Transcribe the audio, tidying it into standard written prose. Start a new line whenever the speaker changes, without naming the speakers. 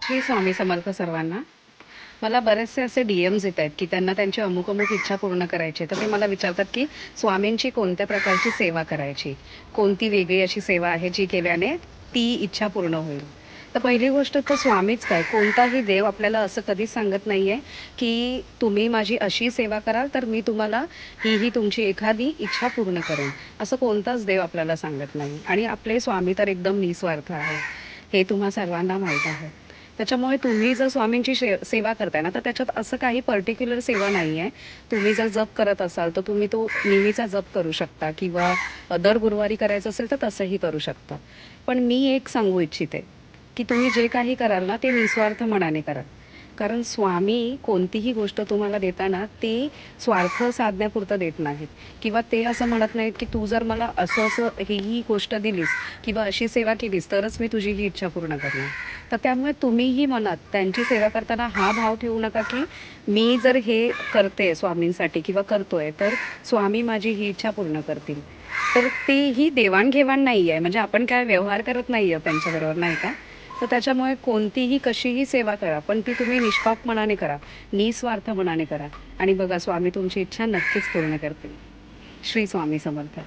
श्री स्वामी समर्थ सर्वांना. मला बरेचसे असे डी-एम्स येत आहेत की त्यांना त्यांची अमुक-अमुक इच्छा पूर्ण करायची आहे. तर ते मला विचारतात की स्वामींची कोणत्या प्रकारची सेवा करायची? कोणती वेगळी अशी सेवा आहे जी केल्याने ती इच्छा पूर्ण होईल? तर पहिली गोष्ट तर स्वामीच काय, कोणताही देव आपल्याला असं कधीच सांगत नाहीये की तुम्ही माझी अशी सेवा कराल तर मी तुम्हाला ही तुमची एखादी इच्छा पूर्ण करेन. असं कोणताच देव आपल्याला सांगत नाही आणि आपले स्वामी तर एकदम निस्वार्थ आहे. हे तुम्हा सर्वांना माहीत आहे. त्याच्यामुळे तुम्ही जर स्वामींची सेवा करताय ना, तर त्याच्यात असं काही पर्टिक्युलर सेवा नाही आहे. तुम्ही जर जप करत असाल, तर तुम्ही तो नेहमीचा जप करू शकता किंवा दर गुरुवारी करायचं असेल, तर तसंही करू शकता. पण मी एक सांगू इच्छिते, की तुम्ही जे काही कराल ना, ते निस्वार्थ मनाने करा. कारण स्वामी कोणतीही गोष्ट तुम्हाला देताना ते स्वार्थ साधण्यापुरतं देत नाहीत किंवा ते असं म्हणत नाहीत, की तू जर मला असं-असं ही गोष्ट दिलीस किंवा अशी सेवा केलीस, तरच मी तुझी ही इच्छा पूर्ण करणार. तर त्यामुळे तुम्हीही मनात त्यांची सेवा करताना हा भाव ठेवू नका, की मी जर हे करते स्वामींसाठी किंवा करतोय, तर स्वामी माझी ही इच्छा पूर्ण करतील. तर ते ही देवाण-घेवाण नाही आहे. म्हणजे आपण काय व्यवहार करत नाही आहोत त्यांच्याबरोबर, नाही का? तर त्याच्यामुळे कोणतीही कशीही सेवा करा, पण ती तुम्ही निष्पाप मनाने करा, निस्वार्थ मनाने करा आणि बघा स्वामी तुमची इच्छा नक्कीच पूर्ण करतील. श्री स्वामी समर्थ.